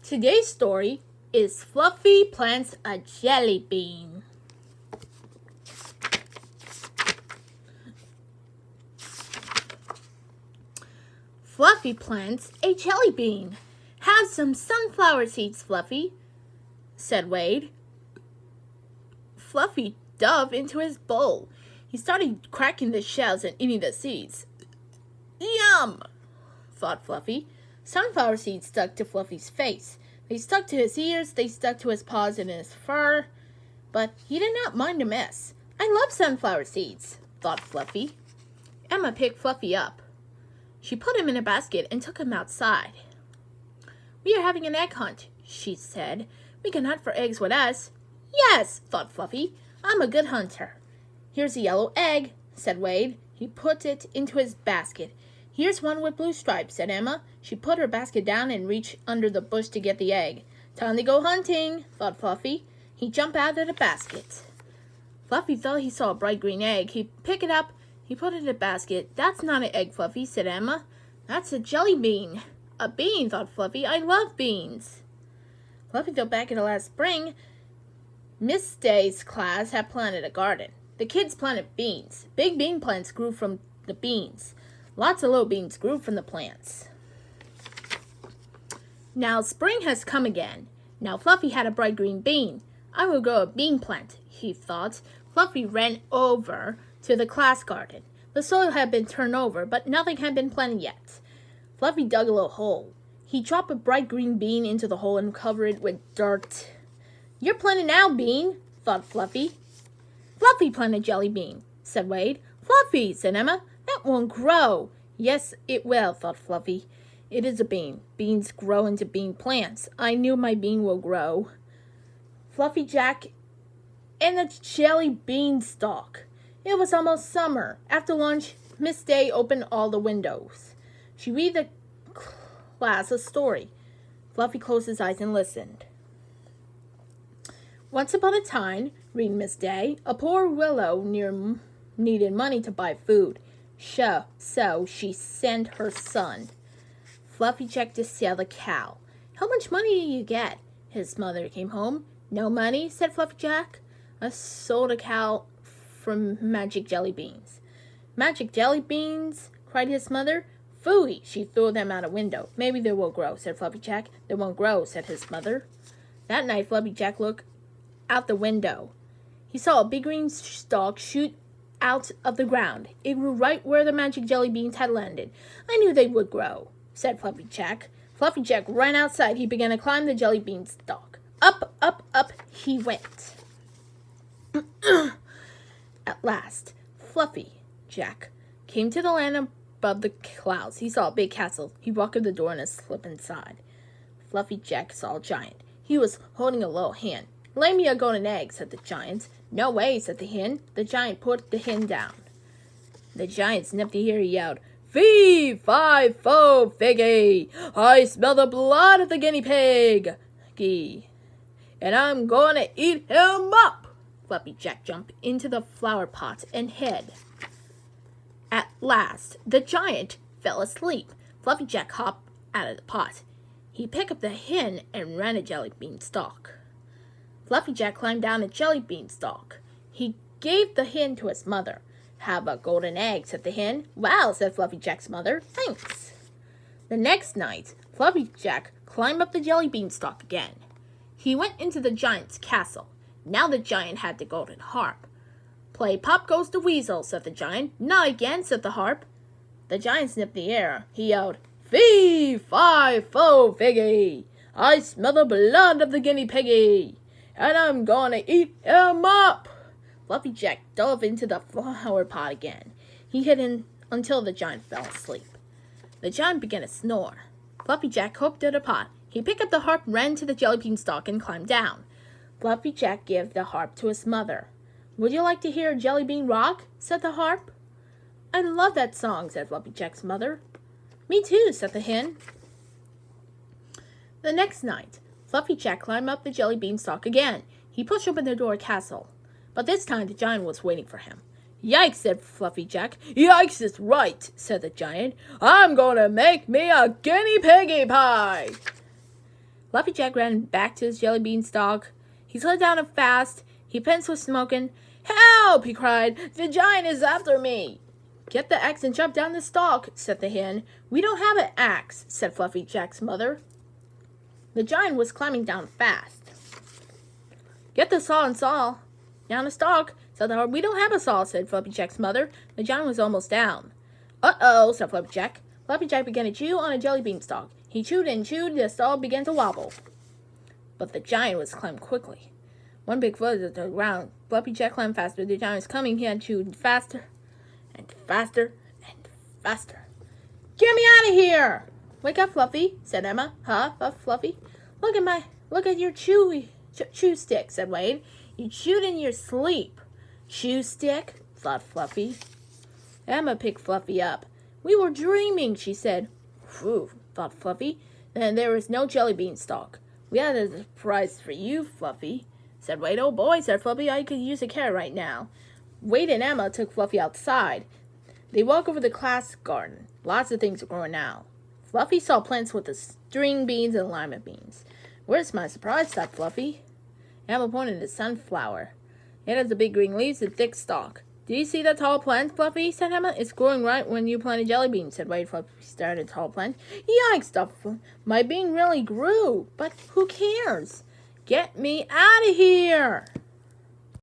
Today's story is Fluffy Plants a Jelly Bean. Fluffy plants a jelly bean. Have some sunflower seeds, Fluffy, said Wade. Fluffy dove into his bowl. He started cracking the shells and eating the seeds. Yum, thought Fluffy. Sunflower seeds stuck to Fluffy's face. They stuck to his ears, they stuck to his paws and his fur, but he did not mind a mess. I love sunflower seeds, thought Fluffy. Emma picked Fluffy up. She put him in a basket and took him outside. We are having an egg hunt, she said. We can hunt for eggs with us. Yes, thought Fluffy. I'm a good hunter. Here's a yellow egg, said Wade. He put it into his basket. Here's one with blue stripes, said Emma. She put her basket down and reached under the bush to get the egg. Time to go hunting, thought Fluffy. He jumped out of the basket. Fluffy thought he saw a bright green egg. He picked it up. He put it in the basket. That's not an egg, Fluffy, said Emma. That's a jelly bean. A bean, thought Fluffy. I love beans. Fluffy thought back in the last spring. Miss Day's class had planted a garden. The kids planted beans. Big bean plants grew from the beans. Lots of little beans grew from the plants. Now spring has come again. Now Fluffy had a bright green bean. I will grow a bean plant, he thought. Fluffy ran over to the class garden. The soil had been turned over, but nothing had been planted yet. Fluffy dug a little hole. He dropped a bright green bean into the hole and covered it with dirt. You're planted now, Bean, thought Fluffy. Fluffy planted jelly bean, said Wade. Fluffy, said Emma. That won't grow. Yes, it will, thought Fluffy. It is a bean. Beans grow into bean plants. I knew my bean will grow. Fluffy Jack and the jelly bean stalk. It was almost summer. After lunch, Miss Day opened all the windows. She read the class a story. Fluffy closed his eyes and listened. Once upon a time, read Miss Day, a poor willow needed money to buy food. So she sent her son, Fluffy Jack, to sell the cow. How much money do you get? His mother came home. No money, said Fluffy Jack. I sold a cow for magic jelly beans. Magic jelly beans? Cried his mother. Phooey! She threw them out a window. Maybe they will grow, said Fluffy Jack. They won't grow, said his mother. That night, Fluffy Jack looked out the window. He saw a big green stalk shoot out of the ground. It grew right where the magic jelly beans had landed. I knew they would grow, said Fluffy Jack. Fluffy Jack ran outside. He began to climb the jelly bean stalk. Up, up, up he went. At last, Fluffy Jack came to the land above the clouds. He saw a big castle. He walked to the door and slipped inside. Fluffy Jack saw a giant. He was holding a little hen. Lay me a golden egg, said the giant. No way, said the hen. The giant put the hen down. The giant sniffed the ear. He yelled, Fee, fi, fo, figgy. I smell the blood of the guinea pig. And I'm going to eat him up. Fluffy Jack jumped into the flower pot and hid. At last, the giant fell asleep. Fluffy Jack hopped out of the pot. He picked up the hen and ran a jelly bean stalk. Fluffy Jack climbed down a jelly bean stalk. He gave the hen to his mother. Have a golden egg, said the hen. Wow, said Fluffy Jack's mother. Thanks. The next night, Fluffy Jack climbed up the jelly bean stalk again. He went into the giant's castle. Now the giant had the golden harp. Play Pop Goes the Weasel, said the giant. Not again, said the harp. The giant sniffed the air. He yelled, Fee, fi, fo, figgy. I smell the blood of the guinea piggy. And I'm gonna eat him up. Fluffy Jack dove into the flower pot again. He hid in until the giant fell asleep. The giant began to snore. Fluffy Jack hooked to the pot. He picked up the harp, ran to the jelly bean stalk, and climbed down. Fluffy Jack gave the harp to his mother. Would you like to hear a jelly bean rock? Said the harp. I love that song, said Fluffy Jack's mother. Me too, said the hen. The next night, Fluffy Jack climbed up the jelly bean stalk again. He pushed open the door castle. But this time the giant was waiting for him. Yikes, said Fluffy Jack. Yikes is right, said the giant. I'm going to make me a guinea piggy pie. Fluffy Jack ran back to his jelly bean stalk. He slid down it fast. His pants was smoking. "Help!" he cried. "The giant is after me!" "Get the axe and jump down the stalk," said the hen. "We don't have an axe," said Fluffy Jack's mother. The giant was climbing down fast. "Get the saw and saw down the stalk," said the horse. "We don't have a saw," said Fluffy Jack's mother. The giant was almost down. "Uh-oh," said Fluffy Jack. Fluffy Jack began to chew on a jelly bean stalk. He chewed and chewed. The stalk began to wobble. But the giant was climbing quickly. One big foot at the ground. Fluffy Jack climbed faster. The giant was coming. He had chewed faster and faster and faster. "Get me out of here!" "Wake up, Fluffy," said Emma. "Huh?" puffed Fluffy. Look at your chew stick," said Wade. "You chewed in your sleep." "Chew stick?" thought Fluffy. Emma picked Fluffy up. "We were dreaming," she said. "Phew," thought Fluffy. Then there was no jelly bean stalk. "We had a surprise for you, Fluffy," said Wade. "Oh boy," said Fluffy, "I could use a carrot right now." Wade and Emma took Fluffy outside. They walked over the class garden. Lots of things were growing now. Fluffy saw plants with the string beans and lima beans. "Where's my surprise?" thought Fluffy. Emma pointed to sunflower. It has the big green leaves and thick stalk. "Do you see that tall plant, Fluffy?" said Emma. "It's growing right when you planted jelly beans," said Wade. Fluffy stared at the tall plant. "Yikes!" thought "My bean really grew. But who cares? Get me out of here!"